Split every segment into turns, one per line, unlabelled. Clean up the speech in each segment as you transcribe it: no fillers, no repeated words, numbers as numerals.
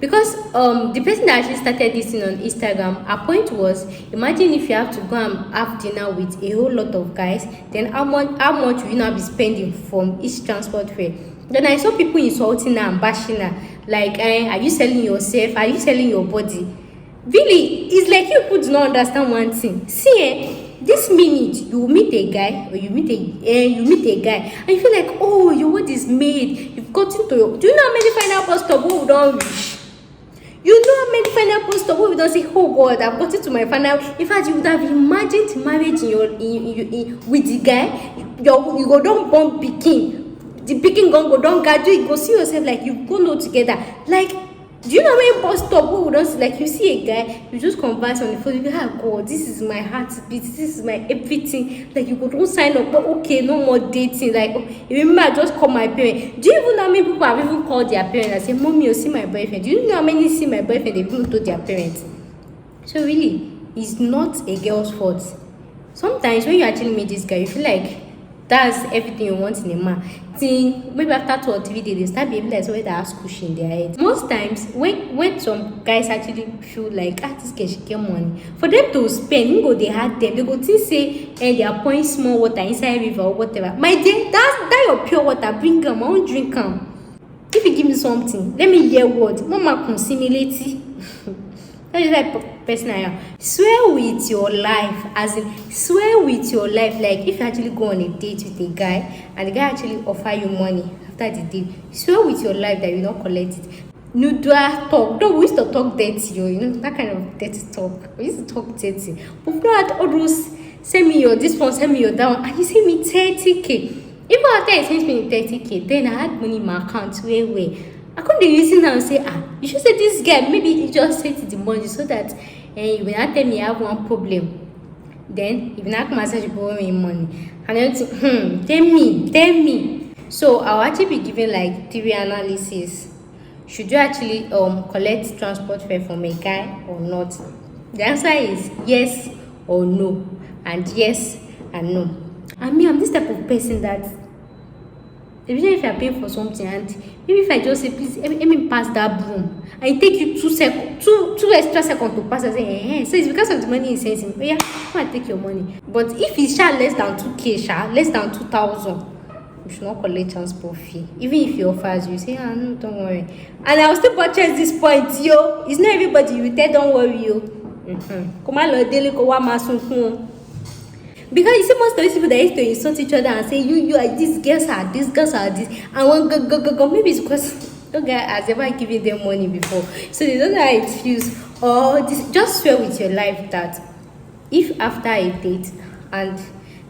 Because the person that actually started this thing on Instagram, her point was, imagine if you have to go and have dinner with a whole lot of guys, then how much will you now be spending from each transport fare? Then I saw people insulting her and bashing her, like, are you selling yourself? Are you selling your body? Really, it's like you people do not understand one thing. See, this minute you meet a guy, or you meet a guy, and you feel like, oh, your word is made. You've gotten to your. Do you know how many final bus stop we don't reach? You know how many final post stop we don't say, oh God, I've gotten to my final. In fact, you would have imagined marriage with the guy. You go don't born pikin. The pikin go don't graduate. Go see yourself like you go know together. Like, do you know how many post stop we don't see? Like, you see a guy, you just converse on the phone. You be like, oh God, this is my heartbeat. This is my everything. Like, you go don't sign up, but okay, no more dating. Like, oh, you remember I just called my parents. Do you even know how many people have even called their parents and say, Mommy, you see my boyfriend? Do you know how many see my boyfriend they've even told their parents? So really, it's not a girl's fault. Sometimes when you actually meet this guy, you feel like that's everything you want in a man. Till maybe after 2 or 3 days, they start behaving like somebody that has cushion in their head. Most times, when some guys actually feel like, this girl she get money, for them to spend, you go they had them, they go think say, they are pouring small water inside river or whatever. My dear, that your pure water, bring them, I won't drink them. If you give me something, let me hear word. Mama consimility. That's the type of person I am. Swear with your life, as in swear with your life. Like, if you actually go on a date with a guy and the guy actually offer you money after the date, swear with your life that you don't collect it. No do talk. No, we used to talk dirty, you know, that kind of dirty talk. We used to talk dirty. But not all those, send me your this one, send me your that one, and you send me 30K. Even after you send me 30K, then I had money in my account where. I couldn't be using now and say, you should say this guy, maybe he just sent the money so that you will not tell me I have one problem. Then, if you not come and say you borrow me money, and then tell me. So, I'll actually be giving like 3 analysis. Should you actually collect transport fare from a guy or not? The answer is yes or no, and yes and no. And me, I'm this type of person that, especially if you are paying for something, and maybe if I just say, please, let me pass that broom, and it take you 2 seconds, two extra seconds to pass, I say, so it's because of the money he sends him. Oh yeah, come and take your money. But if it's less than 2K, less than 2,000, you should not collect transport fee. Even if he offers you, say, no, don't worry. And I'll still purchase this point, yo. It's not everybody you tell, don't worry, yo. Come on, daily, go one. Because you see most of these people that used to insult each other and say, you are these girls are this, and one go. Maybe it's because no guy has ever given them money before. So they don't know how it feels. Or just swear with your life that if after a date and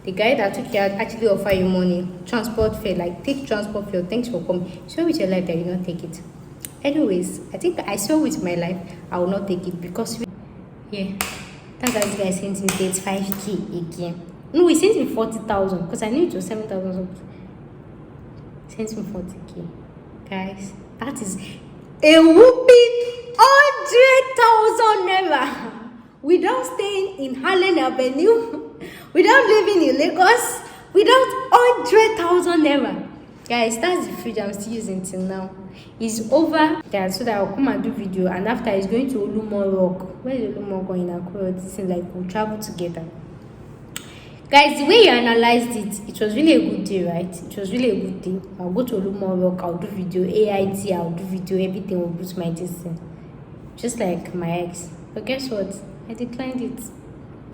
the guy that took you out actually offer you money, transport fare, like take transport fare, thanks for coming, swear with your life that you not take it. Anyways, I think I swear with my life I will not take it because that's why this guy sent me 35K again. No, he sent me 40,000 because I knew it was 7,000 something. Sent me 40K. Guys, that is a whooping 100,000 naira. Without staying in Harlem Avenue, without living in Lagos, without 100,000 naira. Guys, that's the fridge I'm still using till now. It's over there, so that I'll come and do video, and after it's going to Olumo Rock. Where is Olumo going in Akure? This is like we'll travel together. Guys, the way you analyzed it was really a good day, right? It was really a good day. I'll go to Olumo Rock, I'll do video, AIT, I'll do video, everything will boost my distance. Just like my ex. But guess what? I declined it.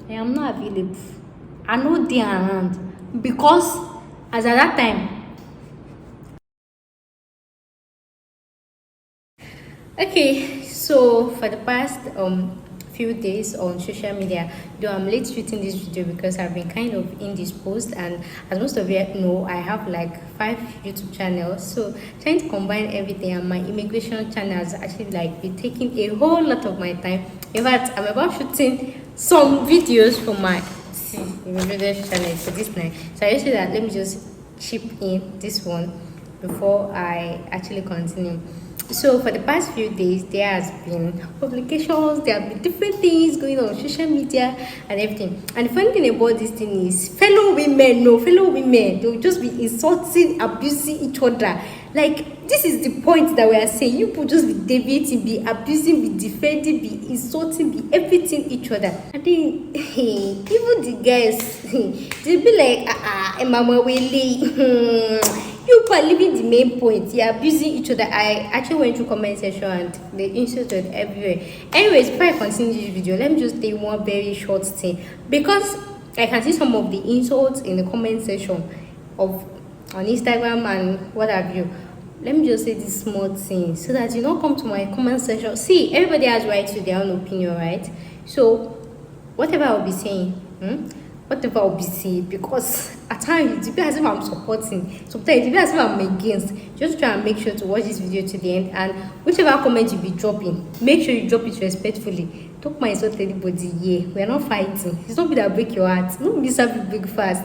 I am not available. I know they are around. Because as at that time, okay, so for the past few days on social media, though I'm late shooting this video because I've been kind of indisposed, and as most of you know, I have like 5 YouTube channels, so trying to combine everything, and my immigration channel has actually like been taking a whole lot of my time. In fact, I'm about shooting some videos for my immigration channel for this night, so I just say that let me just chip in this one before I actually continue. So for the past few days, there has been publications, there have been different things going on social media and everything. And the funny thing about this thing is fellow women, they'll just be insulting, abusing each other. Like, this is the point that we are saying. You people just be deviating, be abusing, be defending, be insulting, be everything each other. And then even the guys they be like, Mama Willie. You people are leaving the main point. You're abusing each other. I actually went through comment section and the insulted everywhere. Anyways, before I continue this video, let me just say one very short thing, because I can see some of the insults in the comment section of on Instagram and what have you. Let me just say this small thing so that you don't come to my comment section. See, everybody has right to their own opinion, right? So whatever I'll be saying, whatever I'll be saying, because at times it depends if I'm supporting, sometimes it depends if I'm against. Just try and make sure to watch this video to the end, and whichever comment you be dropping, make sure you drop it respectfully. Don't mind insult anybody here. We're not fighting. It's not be that break your heart. No be sabi break fast.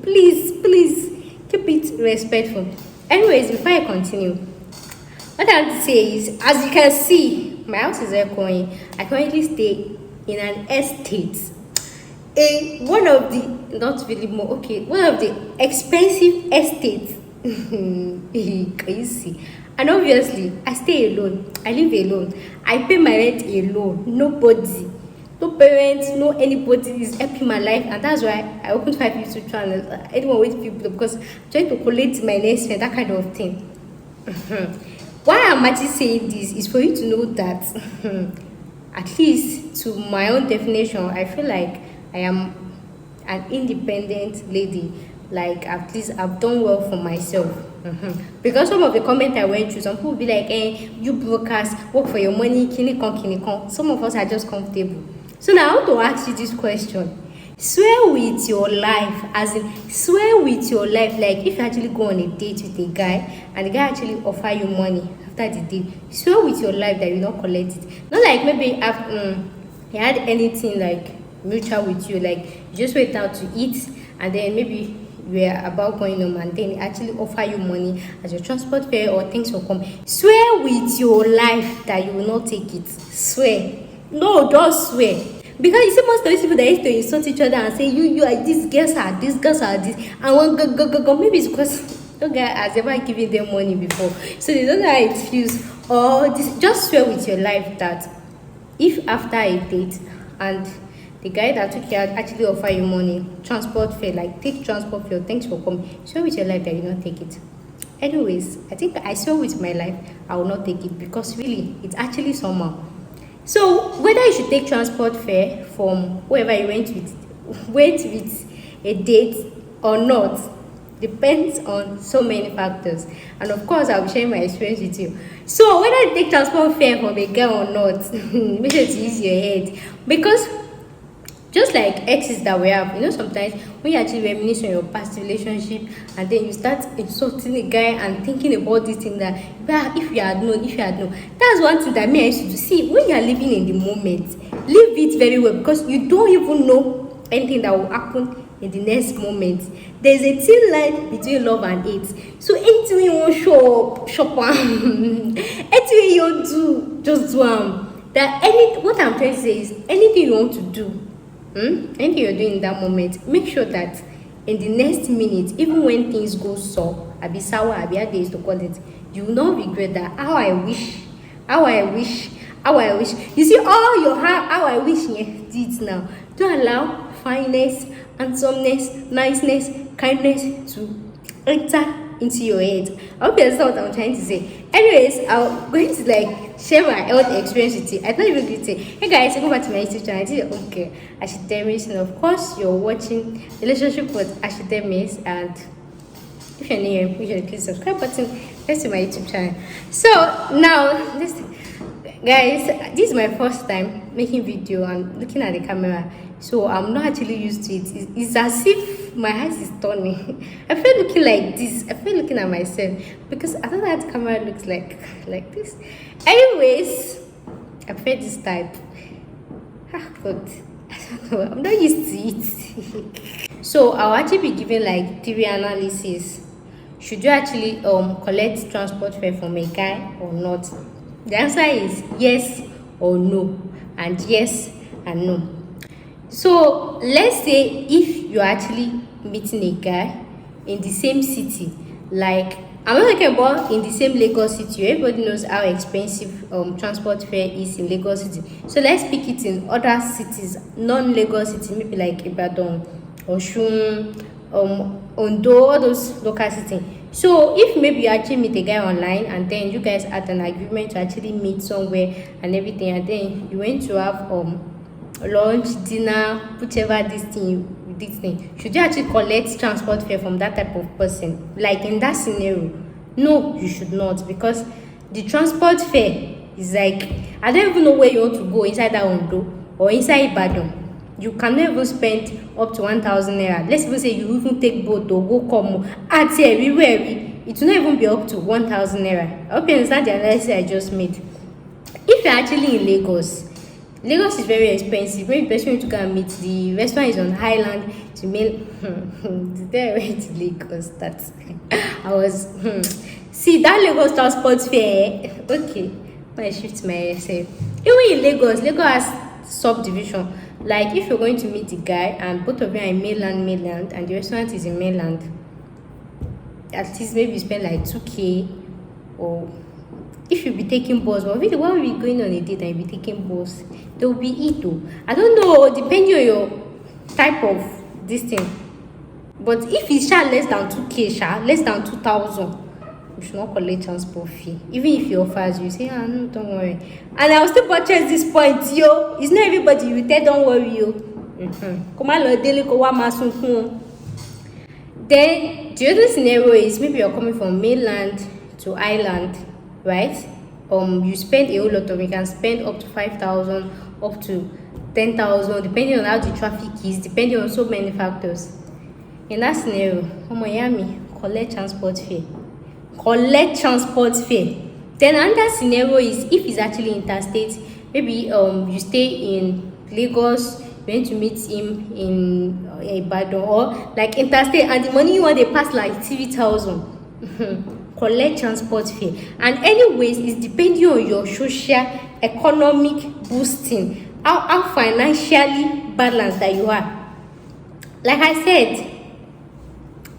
Please keep it respectful. Anyways, before I continue, what I have to say is, as you can see, my house is echoing. I currently stay in an estate, one of the expensive estates. Can you see? And obviously, I stay alone. I live alone. I pay my rent alone. Nobody, no parents, no anybody is helping my life, and that's why I opened 5 YouTube channels. Anyone with people, because I'm trying to collect my next friend, that kind of thing. Why I'm actually saying this is for you to know that at least to my own definition, I feel like I am an independent lady. Like, at least I've done well for myself. Because some of the comments I went through, some people be like, you brokers work for your money, kinikon. Some of us are just comfortable. So now I want to ask you this question. Swear with your life, as in swear with your life, like if you actually go on a date with a guy and the guy actually offer you money after the date, swear with your life that you not collect it. Not like maybe he had anything like mutual with you, like you just went out to eat and then maybe you were about going home and then he actually offer you money as your transport fare or things will come. Swear with your life that you will not take it. Swear. No, just swear. Because you see most of these people that used to insult each other and say you are these girls are this and one go. Maybe it's because no guy has ever given them money before, so they don't know how it feels. Or just swear with your life that if after a date and the guy that took you out actually offer you money, transport fare, like take transport fare, thanks for coming, swear with your life that you not take it. Anyways, I think I swear with my life I will not take it, because really it's actually somehow. So whether you should take transport fare from whoever you went with a date or not depends on so many factors, and of course I'll be sharing my experience with you. So whether you take transport fare from a girl or not, make sure to use your head, because just like exes that we have, sometimes when you actually reminisce on your past relationship and then you start insulting a guy and thinking about this thing that, if you had known, that's one thing that me I used to do. See, when you are living in the moment, live it very well, because you don't even know anything that will happen in the next moment. There's a thin line between love and hate. So anything you want shop anything you want to just do what I'm trying to say is, anything you want to do, anything you're doing in that moment, make sure that in the next minute, even when things go so abisawa abia days to call it, you will not regret that. How I wish. You see all your how I wish did now. Don't allow fineness, handsomeness, niceness, kindness to enter into your head. I hope you understand what I'm trying to say. Anyways, I'm going to share my own experience with you. I don't even get it. Hey guys, welcome back to my YouTube channel. I did okay. Ashidemis, and of course you're watching Relationship with Ashidemis, and if you're new, make sure to click subscribe button. Let's see my YouTube channel. So now guys, this is my first time making video and looking at the camera, so I'm not actually used to it. It's as if my eyes is turning. I feel looking like this. I feel looking at myself, because I thought that camera looks like this. Anyways, I prefer this type. But I don't know, I'm not used to it. So I'll actually be giving like 3 analysis. Should you actually collect transport fare from a guy or not? The answer is yes or no, and yes and no. So let's say if you're actually meeting a guy in the same city Like, I'm not talking about in the same Lagos city. Everybody knows how expensive transport fare is in Lagos city. So let's pick it in other cities, non-Lagos city, maybe like Ibadan, Oshun, Ondo, all those local cities. So if maybe you actually meet a guy online and then you guys had an agreement to actually meet somewhere and everything, and then you went to have lunch, dinner, whichever this thing, should you actually collect transport fare from that type of person? Like in that scenario, no, you should not, because the transport fare is like, I don't even know where you want to go inside that Ondo or inside Ibadan. You can never spend up to 1,000 naira. Let's even say you even take boat or go come at everywhere, it will not even be up to 1,000 naira. I hope you understand the analysis I just made. If you're actually in Lagos is very expensive. Maybe person want to go and meet, the restaurant is on Highland to mail. There I went to Lagos. That I was see that Lagos transport fare. Okay, I shift myself. Even in Lagos has subdivision. Like if you're going to meet the guy and both of you are in mainland, and the restaurant is in mainland, at least maybe you spend like 2K. Or if you be taking bus, but really why are we going on a date and you be taking bus? There will be it too. I don't know, depending on your type of this thing. But if it's less than 2K, less than 2,000, you should not collect transport fee. Even if he offers you, say, no, don't worry. And I'll still purchase this point, yo. It's not everybody you tell, don't worry, yo. Come on, daily go one. Then the other scenario is maybe you're coming from mainland to island, right? You spend a whole lot of, you can spend up to 5,000, up to 10,000, depending on how the traffic is, depending on so many factors. In that scenario, Miami, collect transport fare. Then another scenario is if it's actually interstate. Maybe you stay in Lagos, you went to meet him in Ibadan, or like interstate, and the money you want, they pass like 3,000. Collect transport fare. And anyways, it's depending on your social economic boosting, how financially balanced that you are. Like I said,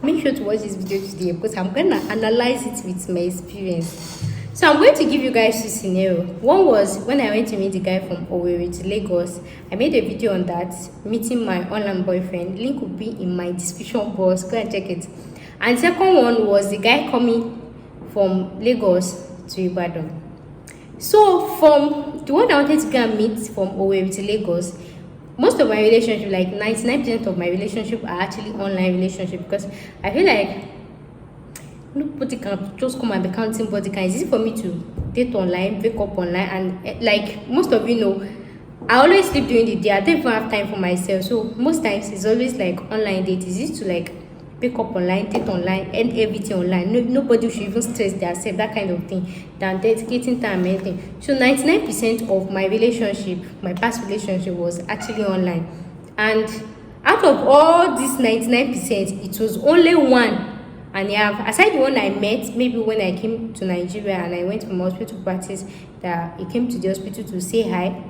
make sure to watch this video today because I'm gonna analyze it with my experience. So I'm going to give you guys two scenarios. One was when I went to meet the guy from Owerri to Lagos. I made a video on that, meeting my online boyfriend. Link will be in my description box. Go and check it. And second one was the guy coming from Lagos to Ibadan. So from the one I wanted to go and meet from Owerri to Lagos, most of my relationship, like 99% of my relationship, are actually online relationship, because I feel like nobody can just come and be counting body count. It's easy for me to date online, wake up online, and like most of you know, I always sleep during the day. I don't even have time for myself. So most times it's always like online date. It's easy to like pick up online, date online, and everything online. Nobody should even stress themselves, that kind of thing, than dedicating time and anything. So 99% of my relationship, my past relationship, was actually online. And out of all this 99%, it was only one. And yeah, aside the one I met, maybe when I came to Nigeria and I went from hospital practice, that he came to the hospital to say hi.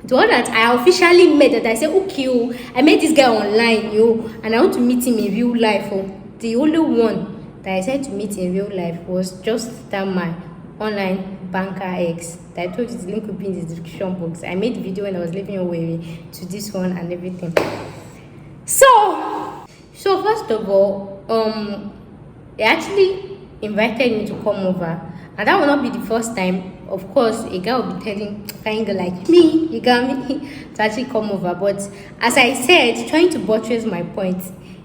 The one that I officially met, that I said, okay, I met this guy online, and I want to meet him in real life. The only one that I said to meet in real life was just that my online banker ex. That I told you the link will be in the description box. I made the video when I was living away to this one and everything. So first of all, he actually invited me to come over, and that will not be the first time. Of course, a guy will be trying to like me, you got me, to actually come over. But as I said, trying to buttress my point,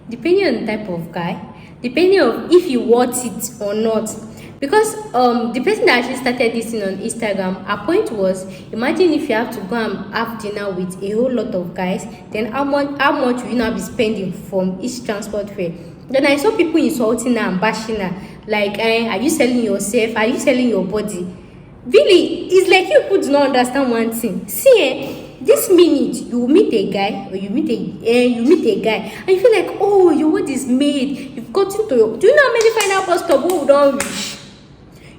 depending on the type of guy, depending on if you want it or not. Because the person that actually started this thing on Instagram, her point was, imagine if you have to go and have dinner with a whole lot of guys, then how much will you now be spending from each transport fare? Then I saw people insulting her and bashing her, like, are you selling yourself? Are you selling your body? Really, it's like you could not understand one thing. See, this minute you meet a guy, or you meet a guy, and you feel like, oh, your word is made. You've gotten to your. Do you know how many final bus stop we don't reach?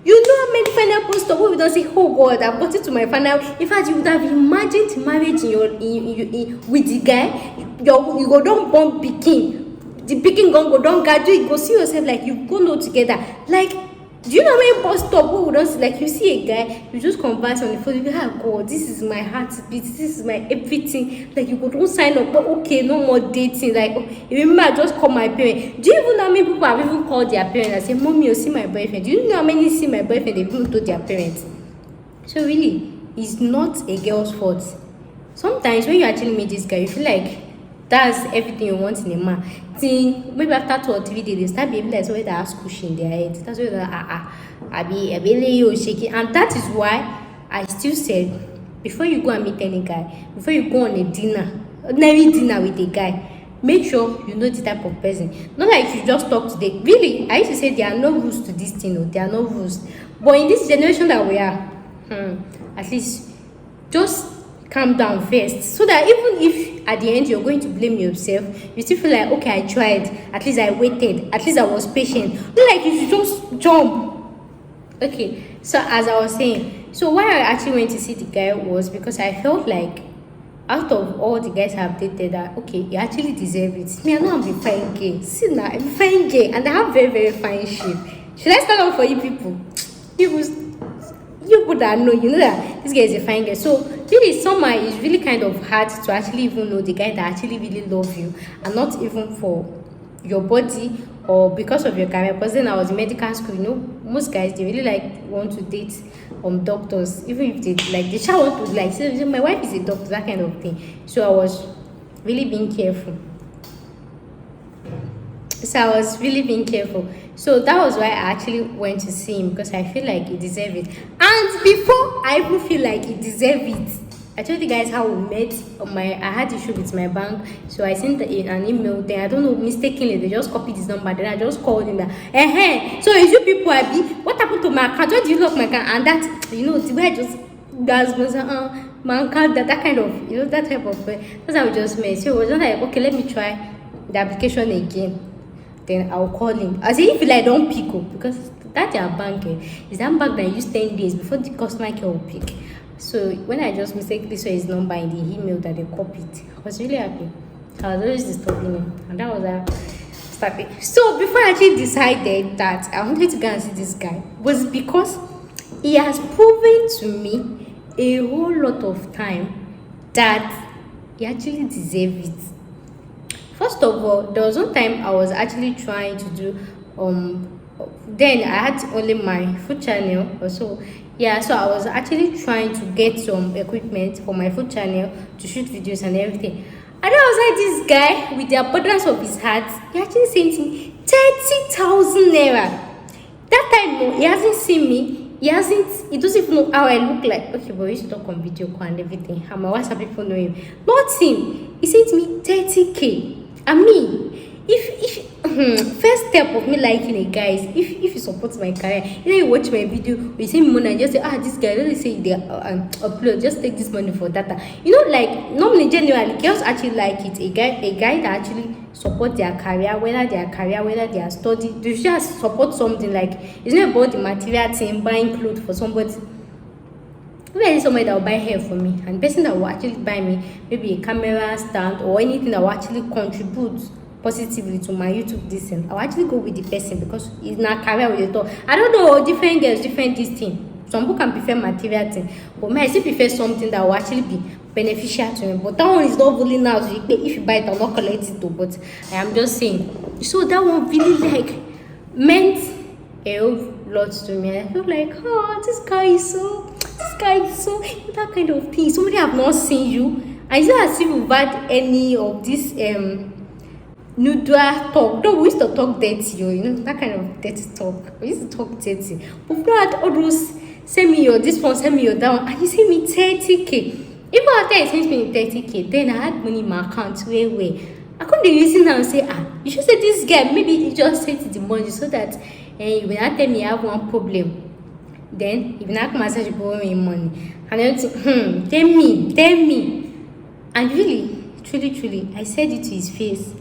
You know how many final bus stop we don't say, oh God, I've gotten to my final. In fact, you would have imagined marriage with the guy. You go don't born pikin. the picking gon go don graduate, you go see yourself like you go know together. Like, do you know how many bus stop wey we don see, like you see a guy, you just converse on the phone, you be like, God, this is my heartbeat, this is my everything. Like, you go don sign up, but okay, no more dating. Like, oh, you remember I just call my parents. Do you even know how many people have even called their parents and say, Mommy, you see my boyfriend? Do you know how many see my boyfriend they even told their parents? So really, it's not a girl's fault. Sometimes when you actually meet this guy, you feel like that's everything you want in a man. Till maybe after 2 or 3 days, they start behaving like somebody that has cushion in their head. That's why they're like, I be you shaking. And that is why I still said, before you go and meet any guy, before you go on a dinner, ordinary dinner with a guy, make sure you know the type of person. Not like you just talk today. Really, I used to say there are no rules to this thing, or there are no rules. But in this generation that we are, at least just calm down first, so that even if at the end you're going to blame yourself, you still feel like, okay, I tried, at least I waited, at least I was patient. Not like you should just jump. Okay, so as I was saying, so why I actually went to see the guy was because I felt like out of all the guys I've dated, that okay, you actually deserve it. Me, I know I'm a fine gay. See now, I'm a fine gay, and I have very, very fine shape. Should I stand up for you people? You people that know, you know that this guy is a fine guy. So really, somehow it's really kind of hard to actually even know the guy that actually really love you, and not even for your body or because of your career. Because then I was in medical school, you know, most guys, they really like want to date doctors, even if they like they shall want to like say my wife is a doctor, that kind of thing. So I was really being careful. So that was why I actually went to see him, because I feel like he deserved it. And before I even feel like he deserved it, I told you guys how we met. I had issue with my bank, so I sent an email. Then I don't know, mistakenly they just copied his number. Then I just called him that, so is you people I be? What happened to my account? Why do you lock my account? And that, you know, the way I just was my account, that kind of, you know, that type of way. That's how we just met. So it was just like, okay, let me try the application again. Then I'll call him. I say if I don't pick up, because that your bank is that bank that use 10 days before the customer care will pick. So when I just mistakenly saw his number in the email that they copied, I was really happy. I was always disturbing him, and that was started. So before I actually decided that I wanted to go and see this guy, was because he has proven to me a whole lot of time that he actually deserves it. First of all, there was one time I was actually trying to do then I had only my food channel or so. Yeah, so I was actually trying to get some equipment for my food channel to shoot videos and everything. And I was like, this guy, with the abundance of his heart, he actually sent me 30,000 naira. That time, no, he hasn't seen me. He doesn't even know how I look like. Okay, but we used to talk on video call and everything. How my WhatsApp people know him. Not him. He sent me 30K. And me, if first step of me liking a guy is if you support my career, either you watch my video, or you send me money and just say, this guy, let me say they upload, just take this money for data. You know, like normally generally girls actually like it. A guy that actually support their career, whether they are studying, they just support something. Like it's not about the material thing, buying clothes for somebody. Maybe somebody that will buy hair for me, and the person that will actually buy me maybe a camera stand or anything that will actually contribute positively to my YouTube this thing, I'll actually go with the person because it's not career with the talk. I don't know, different girls, different this thing. Some people can prefer material thing, but me, I still prefer something that will actually be beneficial to me. But that one is not really now. So if you buy it, I'll not collect it though. But I am just saying. So that one really like meant a whole lot to me. I feel like, this guy is so that kind of thing. Somebody have not seen you, and it's not as if you've had any of this noodle talk. No, we used to talk dirty, you know, that kind of dirty talk. We used to talk dirty. But we had all those, send me your this one, send me your that one, and you send me 30K. Even after I sent me 30K, then I had money in my account where I couldn't reason now and say, you should say this guy, maybe he just sent the money so that you will not tell me I have one problem. Then, if you not come and say you borrow me money, and then tell me. And really, truly, I said it to his face.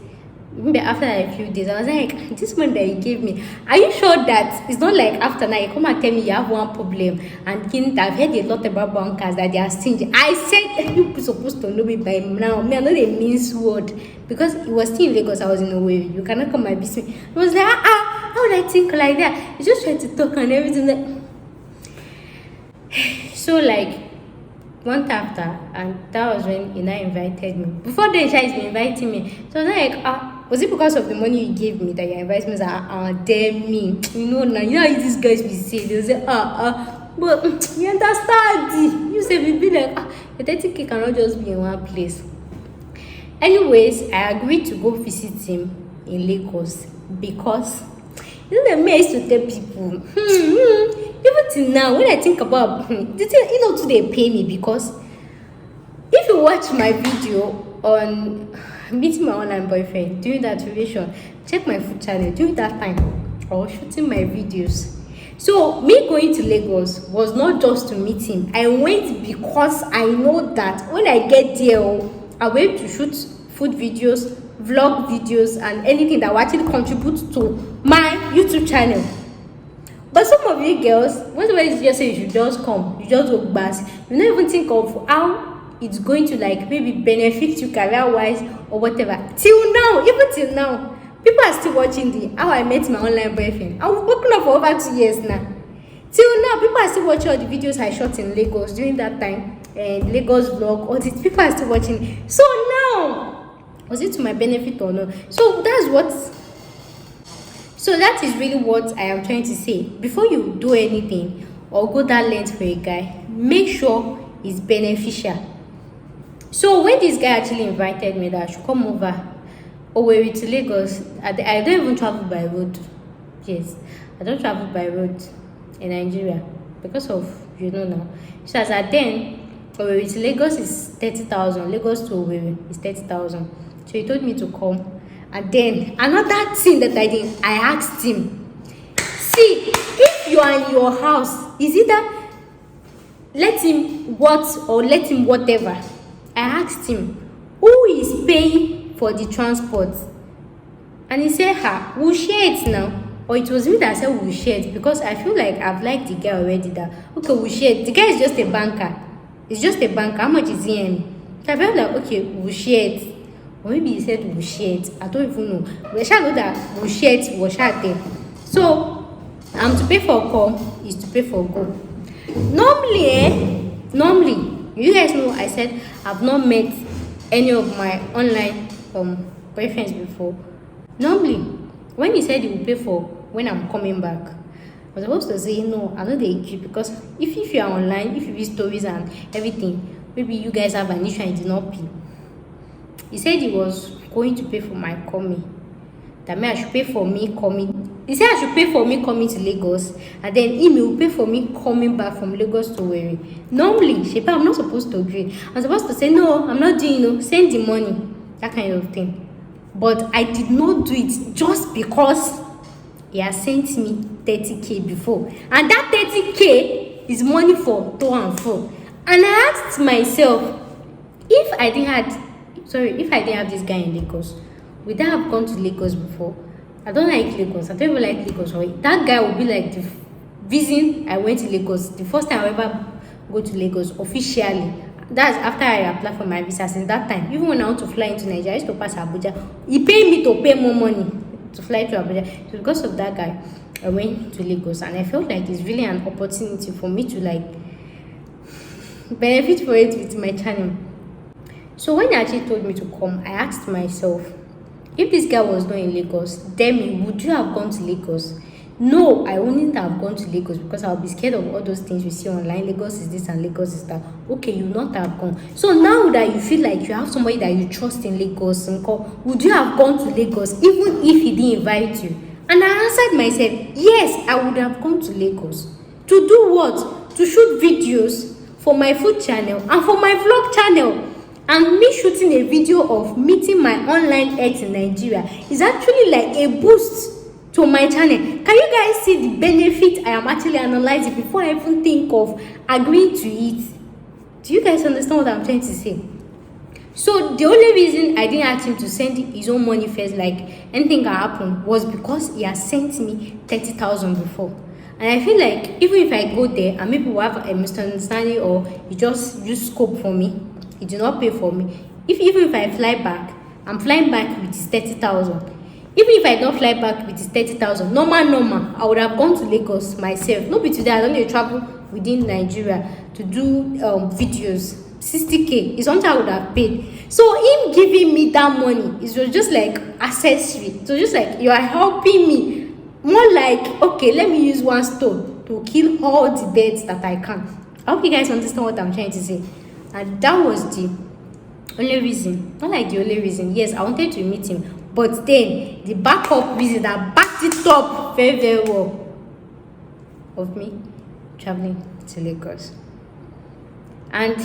maybe after a few days, I was like, this money that you gave me, are you sure that it's not like after now you come and tell me you have one problem? And I've heard a lot about bankers that they are stingy. I said, you're supposed to know me by now. Me, I know the means word. Because it was still in Lagos, I was in a way. You cannot come and visit me. I was like, how would I think like that? You just try to talk and everything. Like, so like, month after, and that was when he now invited me. Before then, Shai has been inviting me. So I was like, was it because of the money you gave me that you invited me? I was like, damn me. You know how these guys be saying. They say, but you understand? You say, we be like, the 30K cannot just be in one place. Anyways, I agreed to go visit him in Lagos because you know the me I used to tell people, even till now, when I think about they pay me because if you watch my video on meeting my online boyfriend during that relation, check my food channel during that time, I was shooting my videos. So me going to Lagos was not just to meet him. I went because I know that when I get there, I went to shoot food videos, vlog videos, and anything that will actually contribute to my YouTube channel. But some of you girls, whenever you just say you should just come, you just go back, you don't even think of how it's going to like maybe benefit you career-wise or whatever. Till now, even till now, people are still watching the how I met my online boyfriend. I've broken up for over 2 years now. Till now, people are still watching all the videos I shot in Lagos during that time, and Lagos vlog, all these people are still watching. So now, was it to my benefit or not? So that is really what I am trying to say. Before you do anything or go that length for a guy, make sure it's beneficial. So when this guy actually invited me that I should come over Owerri to Lagos, I don't even travel by road. Yes, I don't travel by road in Nigeria because of now. So as at then, Owerri to Lagos is 30,000. Lagos to Owerri is 30,000. So he told me to come. And then another thing that I did, I asked him, see, if you are in your house, is either let him what or let him whatever. I asked him, who is paying for the transport? And he said, we'll share it now. Or it was me that said we'll share it because I feel like I've liked the guy already that, okay, we'll share it. The guy is just a banker. It's just a banker. How much is he earning? So I felt like, okay, we'll share it. Or maybe he said we'll share it. I don't even know. But I shall know that we'll share it, we'll share it. So, to pay for a call is to pay for a go. Normally, you guys know I said I've not met any of my online boyfriends before. Normally, when he said he will pay for when I'm coming back, I was supposed to say no, I know they agree because if you are online, if you read stories and everything, maybe you guys have an issue and did not pay. He said he was going to pay for my coming. That means I should pay for me coming. He said I should pay for me coming to Lagos, and then he will pay for me coming back from Lagos to Owerri. Normally, Shepa, I'm not supposed to agree. I'm supposed to say no, I'm not doing send the money, that kind of thing. But I did not do it just because he has sent me 30K before, and that 30K is money for to and fro. And I asked myself, if I didn't have this guy in Lagos, would I have gone to Lagos before? I don't like Lagos. I don't even like Lagos. That guy would be like the reason I went to Lagos. The first time I ever go to Lagos officially. That's after I applied for my visa. Since that time, even when I want to fly into Nigeria, I used to pass Abuja. He paid me to pay more money to fly to Abuja. So because of that guy, I went to Lagos, and I felt like it's really an opportunity for me to like benefit for it with my channel. So when he actually told me to come, I asked myself, if this guy was not in Lagos, then would you have gone to Lagos? No, I wouldn't have gone to Lagos because I'll be scared of all those things you see online. Lagos is this and Lagos is that. Okay, you not have gone. So now that you feel like you have somebody that you trust in Lagos, would you have gone to Lagos even if he didn't invite you? And I answered myself, yes, I would have gone to Lagos. To do what? To shoot videos for my food channel and for my vlog channel. And me shooting a video of meeting my online ex in Nigeria is actually like a boost to my channel. Can you guys see the benefit I am actually analyzing before I even think of agreeing to it? Do you guys understand what I'm trying to say? So the only reason I didn't ask him to send his own money first, like anything can happen, was because he has sent me 30,000 before. And I feel like even if I go there and maybe we have a misunderstanding, or he just use scope for me, he did not pay for me. Even if I fly back, I'm flying back with his 30,000. Even if I don't fly back with his 30,000, normal, I would have gone to Lagos myself. No be today, I don't need to travel within Nigeria to do videos. 60k is something I would have paid. So him giving me that money, it was just like accessory. So just like you are helping me, more like, okay, let me use one stone to kill all the birds that I can. I hope you guys understand what I'm trying to say. And that was the only reason, not like the only reason. Yes, I wanted to meet him, but then the backup reason that backed it up very well of me traveling to Lagos. And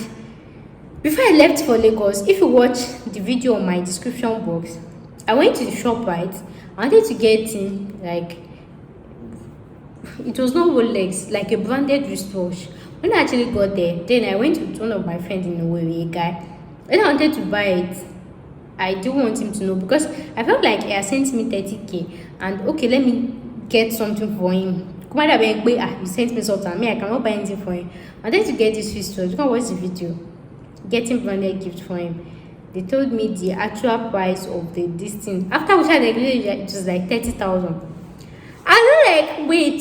before I left for Lagos, if you watch the video on my description box, I went to the shop, right? I wanted to get in, like, it was not Rolex, like a branded wristwatch. When I actually got there, then I went with one of my friends in Owerri, a guy. When I wanted to buy it, I didn't want him to know because I felt like he had sent me 30k, and okay, let me get something for him. You sent me something, I cannot buy anything for him. I wanted to get this wristwatch. You can watch the video. Getting branded gift for him. They told me the actual price of this thing. After which I agreed, it was like 30,000. I was like, wait,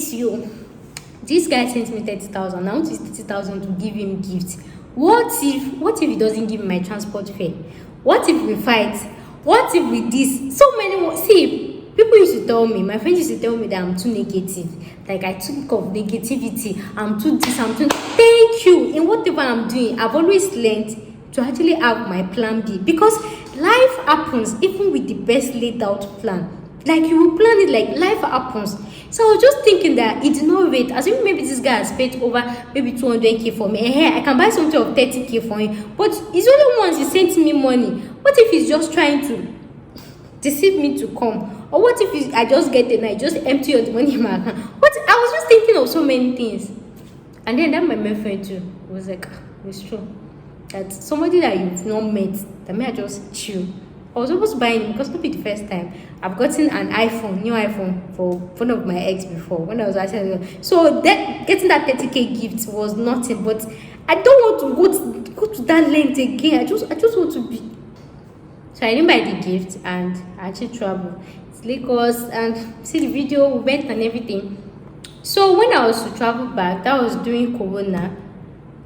this guy sent me 30,000. I want to use 30,000 to give him gifts. What if he doesn't give me my transport fare? What if we fight? What if we this? So many. See, people used to tell me, my friends used to tell me that I'm too negative. Like I took off negativity. I'm too this. I'm too. Thank you. In whatever I'm doing, I've always learned to actually have my plan B, because life happens even with the best laid out plan. Like you will plan it, like life happens. So I was just thinking that it did not wait. As if maybe this guy has paid over maybe 200k for me. I can buy something of 30k for him. But it's only once he sent me money. What if he's just trying to deceive me to come? Or what if I just get it and I just empty all the money in my account? What? I was just thinking of so many things. And then that my friend too was like, it's true. That somebody that you've not met, that may I just chill. I was almost buying it because it would be the first time. I've gotten an iPhone, new iPhone, for one of my ex before when I was actually. So that getting that 30k gift was nothing, but I don't want to go to that length again. I just want to be. So I didn't buy the gift and I actually traveled to Lagos and see the video, we went and everything. So when I was to travel back, that was during Corona.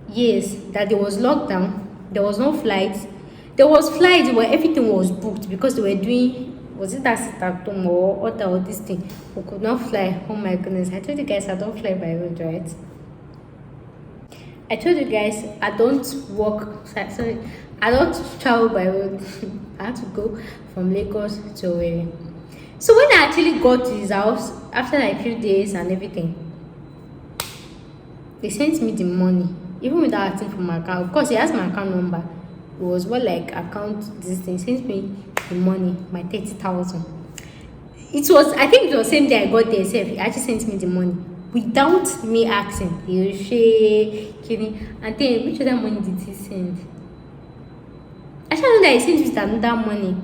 Yes, that there was lockdown, there was no flights. There was flights where everything was booked because they were doing, was it that Sitatum or other or this thing? We could not fly. Oh my goodness. I told you guys I don't fly by road, right? I told you guys I don't walk, sorry, I don't travel by road. I had to go from Lagos to Owerri. So when I actually got to his house, after like a few days and everything, they sent me the money, even without asking for my account. Of course, he has my account number. It was what like account this thing. Sent me the money, my 30,000. It was, I think it was same day I got there. He actually sent me the money without me asking. He was kidding. And then which other money did he send? I should know that he sent me another money.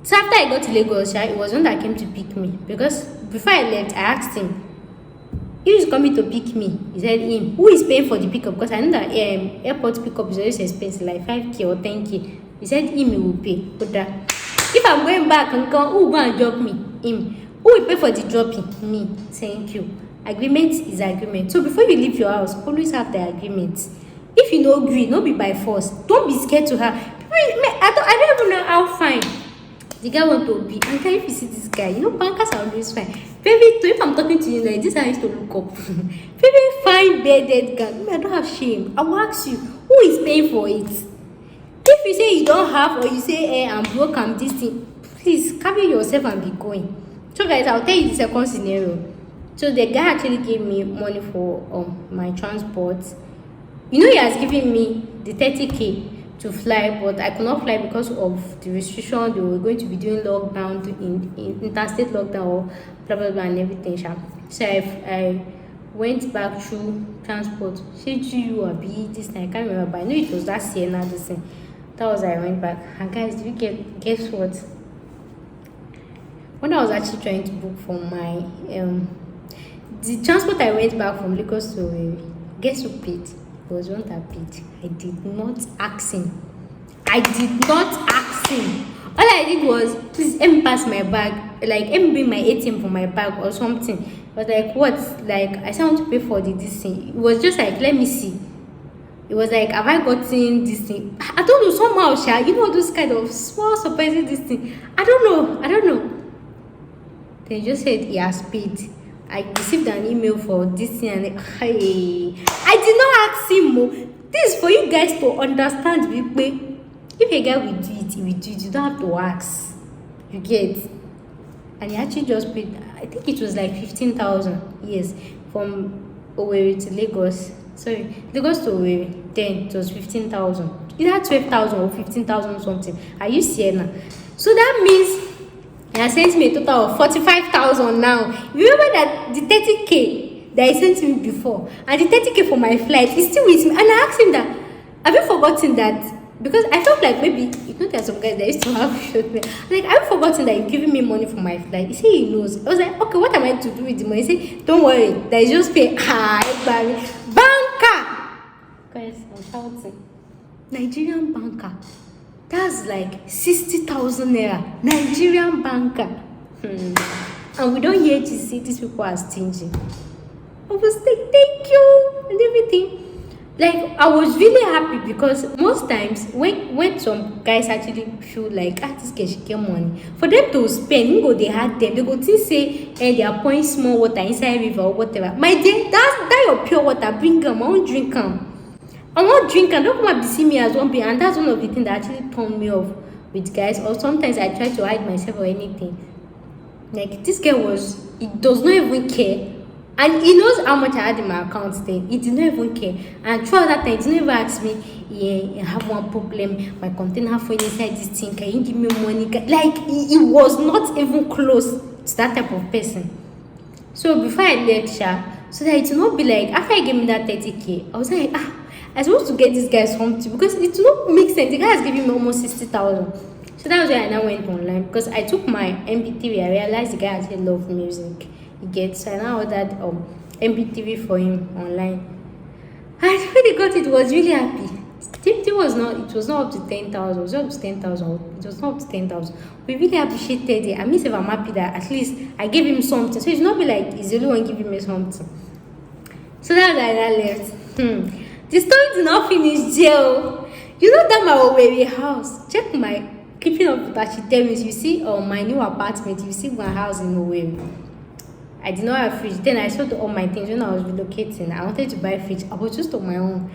So after I got to Lagos, it was one that came to pick me, because before I left, I asked him, he was coming to pick me. He said him. Who is paying for the pickup? Because I know that airport pickup is always expensive, like 5k or 10k. He said him, he will pay. But if I'm going back and come, who will go and drop me? Him. Who will pay for the dropping? Me. Thank you. Agreement is agreement. So before you leave your house, always have the agreement. If you no agree, no be by force. Don't be scared to have. I don't even know how fine the guy want to be. And if you see this guy, bankers are always fine. Baby, if I'm talking to you like this, I used to look up. Baby, fine bearded guy. I don't have shame. I will ask you, who is paying for it? If you say you don't have, or you say, I'm broke, I'm this thing, please carry yourself and be going. So guys, I'll tell you the second scenario. So the guy actually gave me money for my transport. He has given me the 30k to fly, but I could not fly because of the restriction. They were going to be doing lockdown, in interstate lockdown, or blah blah blah and everything. So I went back through transport. She you or be this time, I can't remember, but I know it was that Sienna this thing. That was I went back. And guys, did you guess what? When I was actually trying to book for my the transport I went back from Lagos to guess who paid? It was one that paid. I did not ask him. I did not ask him. All I did was, please let me pass my bag, like let me bring my ATM for my bag or something. But like what? Like I said I want to pay for this thing. It was just like, let me see. It was like, have I gotten this thing? I don't know, somehow, you know, those kind of small surprising this thing. I don't know. They just said he has paid. I received an email for this thing and hey, I did not ask him more. This is for you guys to understand. If a guy will do it, he will do it. You don't have to ask. You get? And he actually just paid, I think it was like 15,000. Yes, from Owerri to Lagos. Sorry, Lagos to Owerri. Then it was 15,000. Either 12,000 or 15,000 something. Are you seeing now? So that means he has sent me a total of 45,000 now. Remember that the 30k that he sent me before and the 30k for my flight is still with me. And I asked him that, have you forgotten that? Because I felt like maybe, you know, there's some guys that used to have short me. Like, I've forgotten that you're giving me money for my flight. He said he knows. I was like, okay, what am I to do with the money? He said, don't worry, that is just pay. Banker! Guys, I'm shouting. Nigerian banker. That's like 60,000 naira. Nigerian banker. And we don't hear to see these people are stingy. I was like, thank you and everything. Like, I was really happy because most times when some guys actually feel like, this girl should get money, for them to spend, they had them, they go to say, they are pouring small water inside river or whatever. My dear, that your pure water, bring them, I won't drink them. I won't drink them, don't come up to see me as one being, and that's one of the things that actually turned me off with guys, or sometimes I try to hide myself or anything. Like, this girl he does not even care. And he knows how much I had in my account then. He did not even care. And throughout that time, he didn't even ask me, I have one problem. My container for inside this thing. Can you give me money? Like, he was not even close to that type of person. So before I left, so that it will not be like, after I gave me that 30k, I was like, I supposed to get this guy something. Because it will not make sense. The guy has given me almost 60,000. So that was why I now went online. Because I took my MP3. I realized the guy actually loved music. So I now ordered MP3 for him online. And when he got it, he was really happy. It was not up to 10,000. It was up to 10,000. It was not up to 10,000. We really appreciated it. I mean, if I'm happy that at least I gave him something. So it's not be like he's the only one giving me something. So that's why I left. The story did not finish, Jill. You know that my Owerri house. Check my keeping up with that. She tell me, you see, my new apartment. You see my house in Owerri. I did not have a fridge. Then I sold all my things when I was relocating. I wanted to buy a fridge. I was just on my own.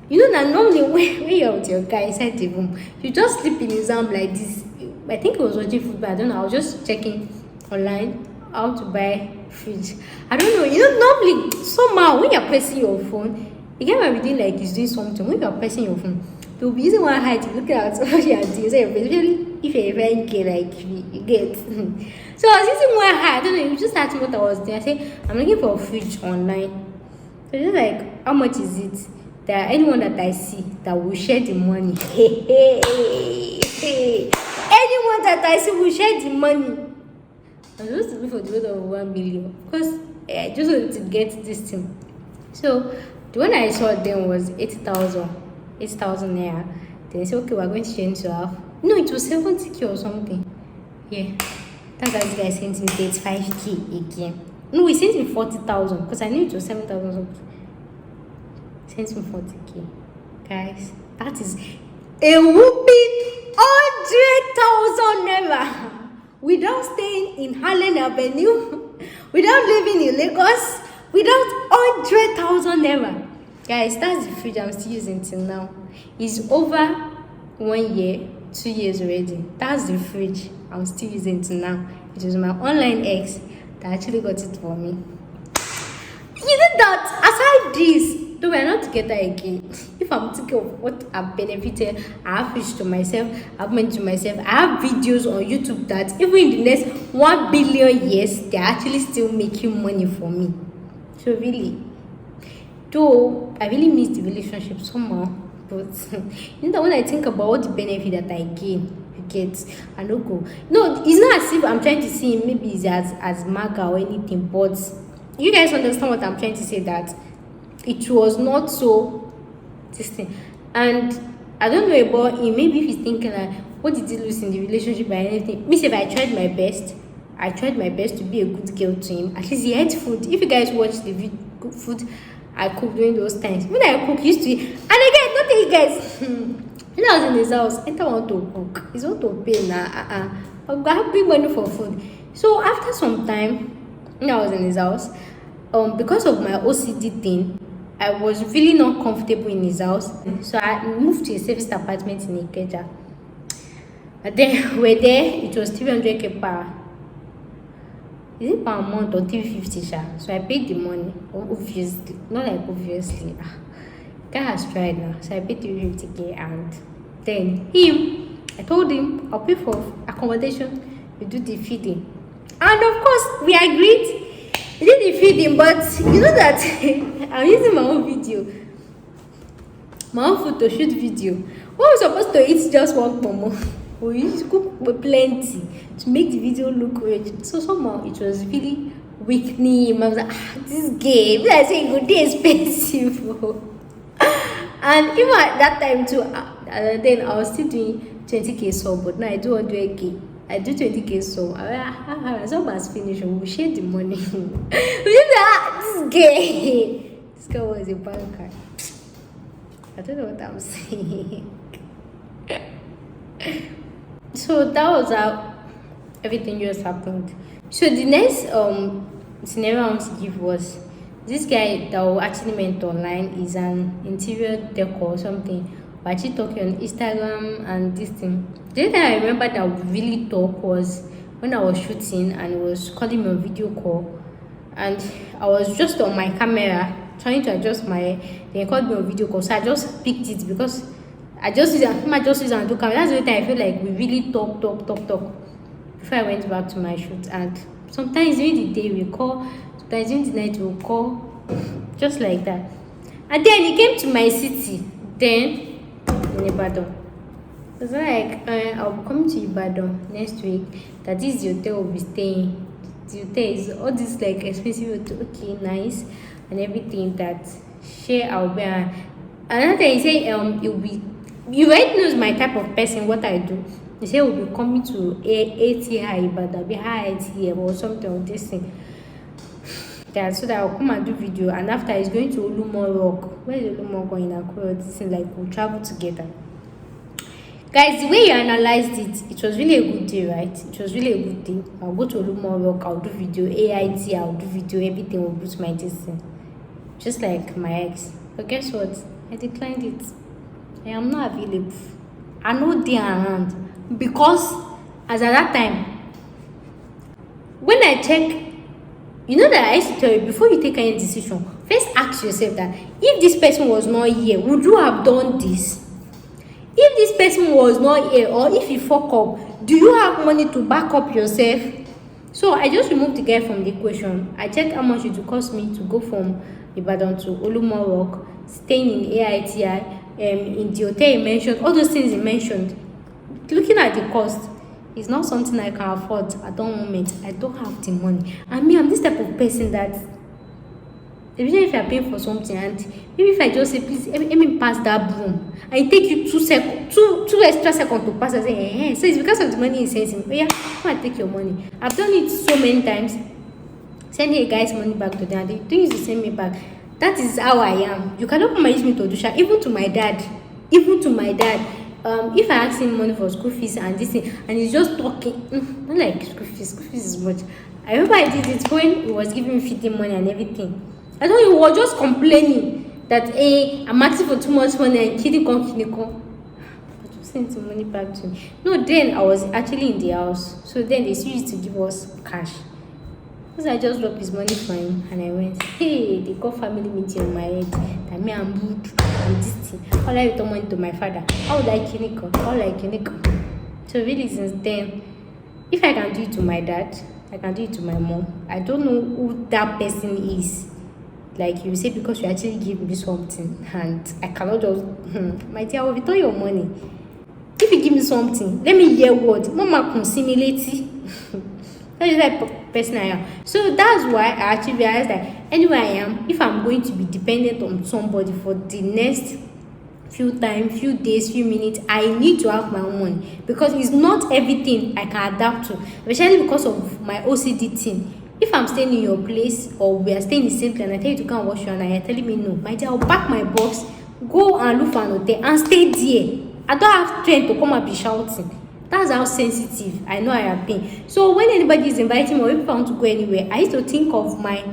You know that normally when you're with your guy inside the room, you just sleep in his arm like this. I think he was watching football. I don't know. I was just checking online how to buy fridge. I don't know. You know, normally somehow when you're pressing your phone, you get everything like he's doing something. When you're pressing your phone, they'll be using one eye to look at what you're doing. So especially if you're a very gay like me, you get. So I was using one eye. I don't know. You just asked me what I was doing. I said, I'm looking for a fridge online. So just like, how much is it? That anyone that I see that will share the money. Anyone that I see will share the money. I'm supposed to be for the worth of 1 million because I just wanted to get this thing. So the one I saw then was 80,000 naira. Then they said, okay, we're going to change to half. No, it was 70k or something. Yeah. That guy sent me 35k again. No, he sent me 40,000 because I knew it was 7,000 something. Sent me 40k. Guys, that is a whooping 100,000 naira. Without staying in Harlem Avenue, without living in Lagos, without 100,000 naira. Guys, that's the fridge I'm still using till now. It's over 1 year, 2 years already. That's the fridge I'm still using till now. It was my online ex that actually got it for me. You know that aside this, though we're not together again. If I'm thinking of what I've benefited, I have fridge to myself, I've meant to myself, I have videos on YouTube that even in the next 1 billion years, they're actually still making money for me. So really, though I really miss the relationship somehow, but that when I think about all the benefit that I gain, you get, I no go. No, it's not as if I'm trying to see him maybe it's as maga or anything, but you guys understand what I'm trying to say, that it was not so this thing. And I don't know about him, maybe if he's thinking like, what did he lose in the relationship or anything? Me say, if I tried my best, to be a good girl to him. At least he ate food. If you guys watch the food I cooked during those times, when I cook, he used to eat. And again, don't think you guys. When I was in his house, I don't want to cook. It's not to pay now. I have big money for food. So after some time, when I was in his house, because of my OCD thing, I was really not comfortable in his house. So I moved to a service apartment in Ikeja. And then we're there, it was 300k per. Is it per month or 350 sha? So I paid the money. Obviously, not like obviously. Guy has tried now, so I paid 350k, and then I told him I'll pay for accommodation. We do the feeding, and of course we agreed. We did the feeding, but you know that I'm using my own video, my own photo shoot video. What was supposed to eat just one momo? We used to cook plenty to make the video look rich. So somehow it was really weakening him. I was like, this game, I say good day expensive. And even at that time too, then I was still doing 20k sub, but now I do 100k. I do 20k sub. As soon as finished, we share the money. We just this game. This guy was a banker. I don't know what I'm saying. So that was how everything just happened. So the next scenario I want to give was, this guy that we actually met online is an interior decor or something. We actually talking on Instagram and this thing. The only time I remember that we really talked was when I was shooting and he was calling me on video call, and I was just on my camera trying to adjust my. Then he called me on video call, so I just picked it because I just use it and do camera. That's the only time I feel like we really talk before I went back to my shoot. And sometimes during the day we call, sometimes during the night we'll call, just like that. And then he came to my city, then in Ibadan. I was like, I'll be coming to Ibadan next week. That is the hotel we'll be staying. The hotel is all this like expensive hotel, okay, nice, and everything that share I'll be. Another thing he said, it'll be. You already knows my type of person, what I do. He said we'll be coming to ATI, but I'll be high ATM or something of this thing. Yeah, so that I'll come and do video, and after he's going to Olumo Rock. Where is Olumo going Akure? This thing, like we'll travel together. Guys, the way you analyzed it was really a good day, right? It was really a good day. I'll go to Olumo Rock, I'll do video, AIT, I'll do video, everything will boost my distance. Just like my ex. But guess what? I declined it. I am not available. I know they are around, because as at that time, when I check, you know that I used to tell you, before you take any decision, first ask yourself that if this person was not here, would you have done this? If this person was not here, or if you fuck up, do you have money to back up yourself? So I just removed the guy from the equation. I checked how much it would cost me to go from Ibadan to Olumo Rock, staying in AITI, in the hotel he mentioned, all those things he mentioned. Looking at the cost, it's not something I can afford at that moment. I don't have the money. I mean, I'm this type of person that, even if you're paying for something, and maybe if I just say, please, let me pass that broom, and it take you 2 seconds, two extra seconds to pass, I say, so it's because of the money he sends him. Oh yeah, come and take your money. I've done it so many times. Sending a guy's money back to them, and they don't use to send me back. That is how I am. You cannot come and use me to do shit. Even to my dad. If I ask him money for school fees and this thing, and he's just talking, not like school fees is much. I remember I did it when he was giving me feeding money and everything. I thought he was just complaining that, hey, I'm asking for too much money and kidding come. But you sent some money back to me. No, then I was actually in the house. So then they used to give us cash. Because I just dropped his money for him and I went, hey, they got family meeting on my head. That me, I'm rude, and this thing. How would I return money to my father? How would I kiniko? How would I kiniko? So really since then, if I can do it to my dad, I can do it to my mom. I don't know who that person is. Like you say, because you actually give me something and I cannot just my dear, I will return your money. If you give me something, let me hear what mama can similate. That is the type of person I am. So that's why I actually realized that anywhere I am, if I'm going to be dependent on somebody for the next few days, few minutes, I need to have my own money, because it's not everything I can adapt to, especially because of my OCD thing. If I'm staying in your place or we are staying in the same place and I tell you to come and wash your hand and you're telling me no, my dear, I'll pack my box, go and look for an hotel and stay there. I don't have strength to come and be shouting. That's how sensitive I know I have been. So when anybody is inviting me or if I want to go anywhere, I used to think of my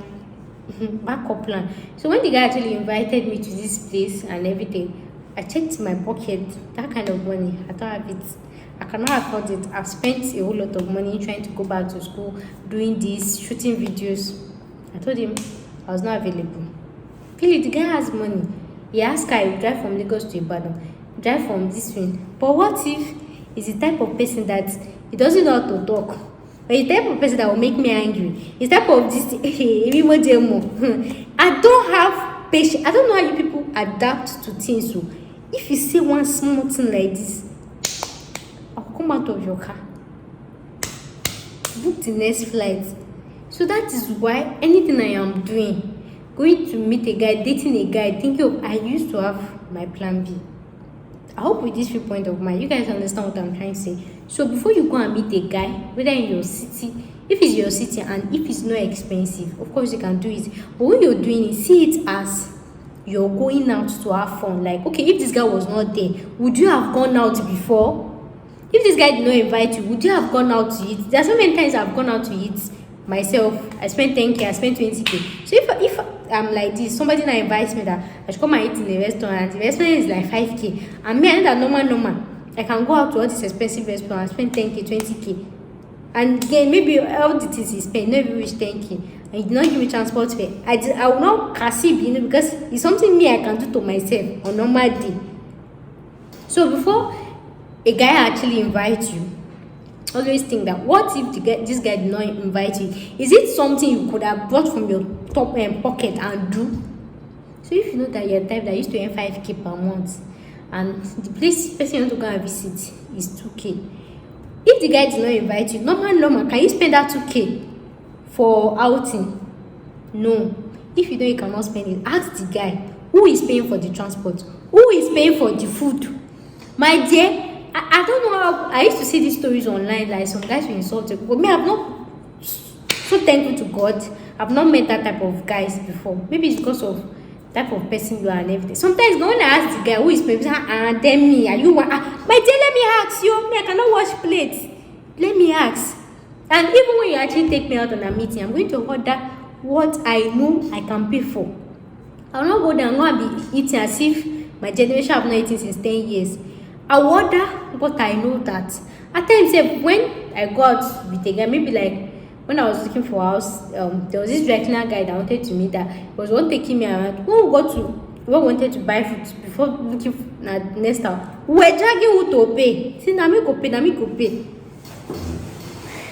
backup plan. So when the guy actually invited me to this place and everything, I checked my pocket. That kind of money, I don't have it. I cannot afford it. I've spent a whole lot of money trying to go back to school, doing this, shooting videos. I told him I was not available. Really, the guy has money. He asked I will drive from Lagos to Ibadan, drive from this thing. But what if he's the type of person that he doesn't know how to talk? Or he's the type of person that will make me angry? He's the type of this I don't have patience. I don't know how you people adapt to things. So if you say one small thing like this, I'll come out of your car, book the next flight. So that is why anything I am doing, going to meet a guy, dating a guy, thinking of, I used to have my plan B. I hope with this viewpoint of mine, you guys understand what I'm trying to say. So before you go and meet a guy, whether in your city, if it's your city and if it's not expensive, of course you can do it. But when you're doing it, see it as you're going out to have fun. Like, okay, if this guy was not there, would you have gone out before? If this guy did not invite you, would you have gone out to eat? There are so many times I've gone out to eat myself. I spent 10k, I spent 20k. So if I'm like this, somebody now invites me that I should come and eat in a restaurant, the restaurant is like 5k, and me, I know that normal, I can go out to all this expensive restaurant and spend 10k, 20k. And again, maybe all the things he spent, maybe reach 10k. And he did not give me transport fare. I will not cassib, because it's something me I can do to myself on normal day. So before a guy actually invites you, always think that what if this guy did not invite you? Is it something you could have brought from your top pocket and do? So if you know that you're the type that used to earn 5k per month and the person you want to go and visit is 2k, if the guy did not invite you, normal, can you spend that 2k for outing? No. If you know you cannot spend it, ask the guy who is paying for the transport, who is paying for the food. My dear, I don't know how I used to see these stories online, like some guys were insulted. But me, I'm not so thankful to God. I've not met that type of guys before. Maybe it's because of type of person you are and everything. Sometimes when I ask the guy who is paying, tell me, are you one? My dear, let me ask you. Me, I cannot wash plates. Let me ask. And even when you actually take me out on a meeting, I'm going to order what I know I can pay for. I will not go there and go and be eating as if my generation have not eaten since 10 years. I order what I know that. At times, when I go out with a guy, maybe like when I was looking for a house, there was this dry cleaner guy that wanted to meet that was one taking me around. When we wanted to buy food before looking at next house, we were dragging who to pay. See, na me go pay.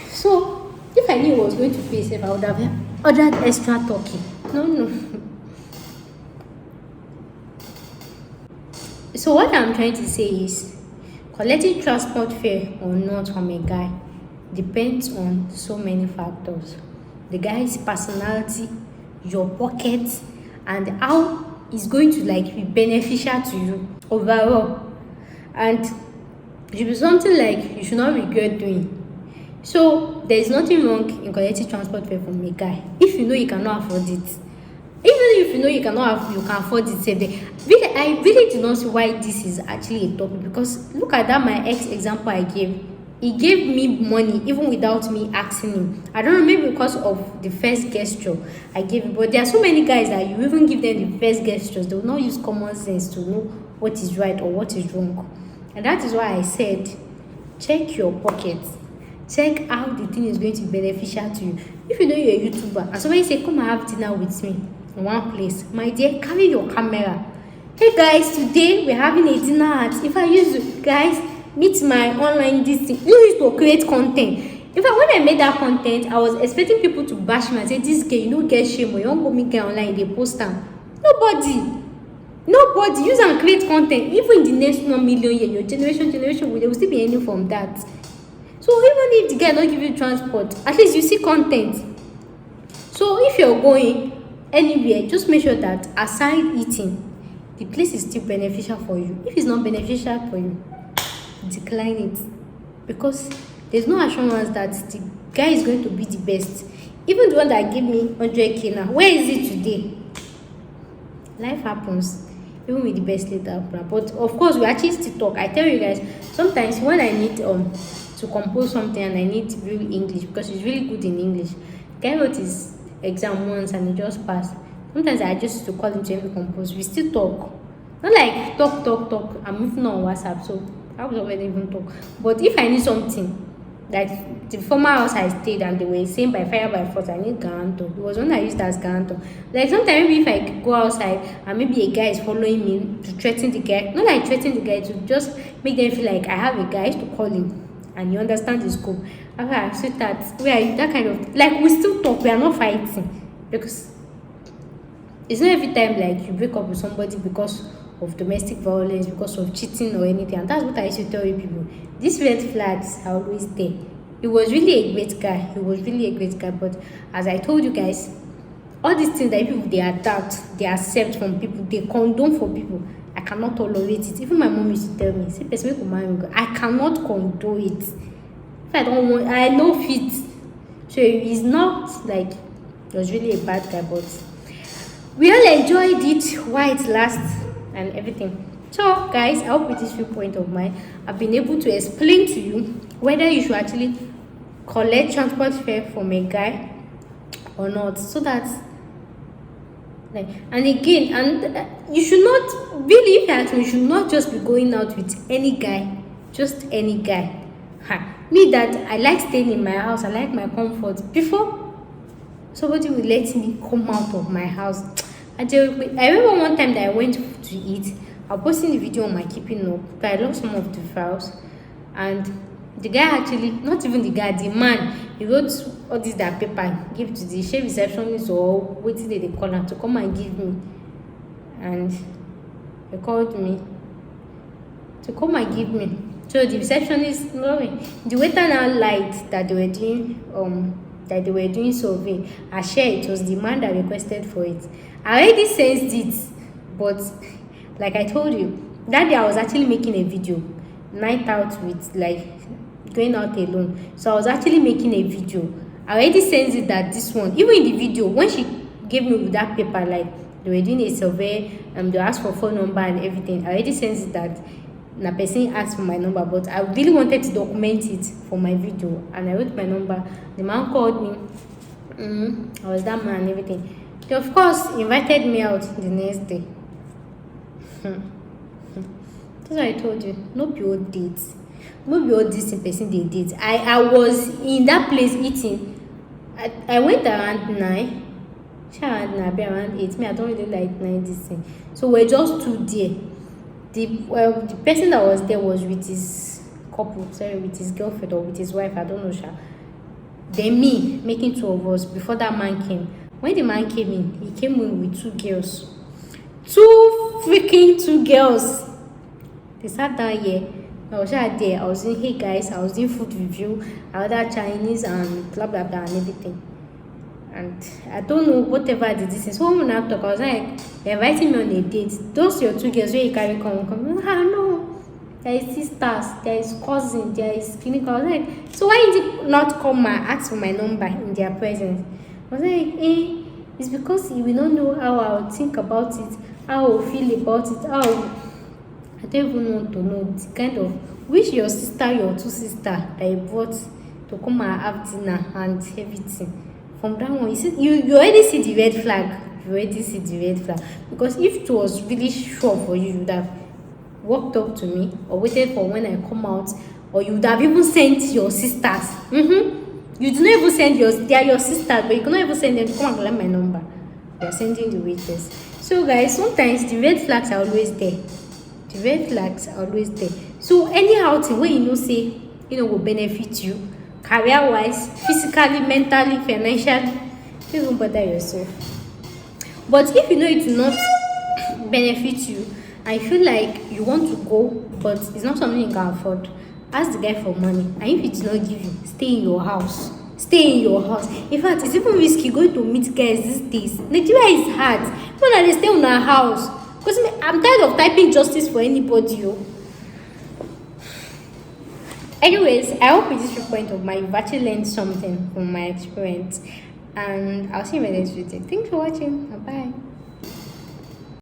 So if I knew I was going to pay, I would have ordered extra turkey. No. So what I'm trying to say is, collecting transport fare or not from a guy depends on so many factors. The guy's personality, your pocket, and how it's going to be beneficial to you overall. And it should be something like you should not regret doing. So there is nothing wrong in collecting transport fare from a guy if you know you cannot afford it. Even if you know you can afford it, I really do not see why this is actually a topic, because look at that my ex example I gave. He gave me money even without me asking him. I don't know, maybe because of the first gesture I gave him. But there are so many guys that you even give them the first gestures, they will not use common sense to know what is right or what is wrong. And that is why I said, check your pocket. Check how the thing is going to be beneficial to you. If you know you're a YouTuber and somebody say, come and have dinner with me in one place, my dear, carry your camera. Hey guys, today we're having a dinner at, if I use guys, meet my online this thing. You need to create content. In fact, when I made that content, I was expecting people to bash me and say, this girl, you no get shame, or you don't go meet girl online, they post am. Nobody use and create content. Even in the next 1 million year, your generation they will still be earning from that. So even if the guy don't give you transport, at least you see content. So if you're going anywhere, just make sure that aside eating, the place is still beneficial for you. If it's not beneficial for you, decline it, because there's no assurance that the guy is going to be the best. Even the one that gave me 100k now, where is it today? Life happens, even with the best later. But of course, we actually still talk. I tell you guys, sometimes when I need to compose something and I need real English, because he's really good in English. Guy wrote his exam once and he just passed. Sometimes I just to call him to help me compose. We still talk. Not like talk. I'm moving on WhatsApp, so I was already even talk. But if I need something, like the former house I stayed and they were saying by fire by force, I need guarantor. It was when I used as guarantor. Like sometimes maybe if I go outside and maybe a guy is following me to threaten the guy, not like threaten the guy, to just make them feel like I have a guy, I used to call him and you understand the scope. After I said that, we are that kind of, like, we still talk, we are not fighting, because it's not every time like you break up with somebody because of domestic violence, because of cheating or anything. And that's what I used to tell you people. These red flags are always there. He was really a great guy. But as I told you guys, all these things that people they adapt, they accept from people, they condone for people, I cannot tolerate it. Even my mom used to tell me, say person wey marry me, I cannot condone it. If I don't want, I know fit. So he's not like he was really a bad guy, but we all enjoyed it while it lasts and everything. So guys, I hope with this viewpoint of mine, I've been able to explain to you whether you should actually collect transport fare from a guy or not, so that like, and again, and you should not really, if you ask me, you should not just be going out with any guy, just any guy. Me that I like staying in my house, I like my comfort. Before somebody will let me come out of my house, I remember one time that I went to eat. I was posting the video on my keeping up, but I lost some of the files. And the guy actually, not even the guy, the man, he wrote all this that paper, give to the chef receptionist or waiting they call her to come and give me. And he called me to come and give me. So the receptionist, the waiter now lied that they were doing survey. I shared it was the man that requested for it. I already sensed it, but like I told you, that day I was actually making a video, night out with, like, going out alone. So I was actually making a video. I already sensed it that this one, even in the video, when she gave me with that paper, like they were doing a survey and they asked for phone number and everything, I already sensed it that the person asked for my number, but I really wanted to document it for my video, and I wrote my number. The man called me. I was that man and everything. They of course invited me out the next day. That's what I told you. No be all dates. No be all this in person they did. I was in that place eating. I went around 9. Around 8. Me, I don't really like 9 this thing. So we're just two there. The person that was there was with his with his girlfriend or with his wife, I don't know. Then me making 2 of us before that man came. When the man came in, he came in with 2 girls. 2 girls. They sat down here. I was there. I was saying, hey guys, I was doing food review, I ordered Chinese and blah blah blah and everything. And I don't know whatever I did this is. So when I talk, I was like, they're inviting me on a date. Those your 2 girls where you carry come. No. There is sisters, there is cousin, there is clinical. I was like, so why did you not come and ask for my number in their presence? I was like, it's because you will not know how I will think about it, how I will feel about it, I don't even want to know the kind of which your 2 sisters that you brought to come and have dinner and everything. From that one, you already see the red flag. Because if it was really sure for you, you would have walked up to me or waited for when I come out, or you would have even sent your sisters. You do not even send they are your sisters, but you cannot even send them to come and collect my number. You are sending the waiters. So guys, sometimes the red flags are always there. So any outing where say, will benefit you, career-wise, physically, mentally, financially. Don't even bother yourself. But if you know it will not benefit you and you feel like you want to go, but it's not something you can afford, ask the guy for money. And if it does not give you, stay in your house. Stay in your house. In fact, it's even risky going to meet guys these days. Nigeria is hard. More than they stay in our house. Because I'm tired of typing justice for anybody. Oh. Anyways, I hope with this viewpoint of mine, you've actually learned something from my experience. And I'll see you in my next video. Thanks for watching. Bye.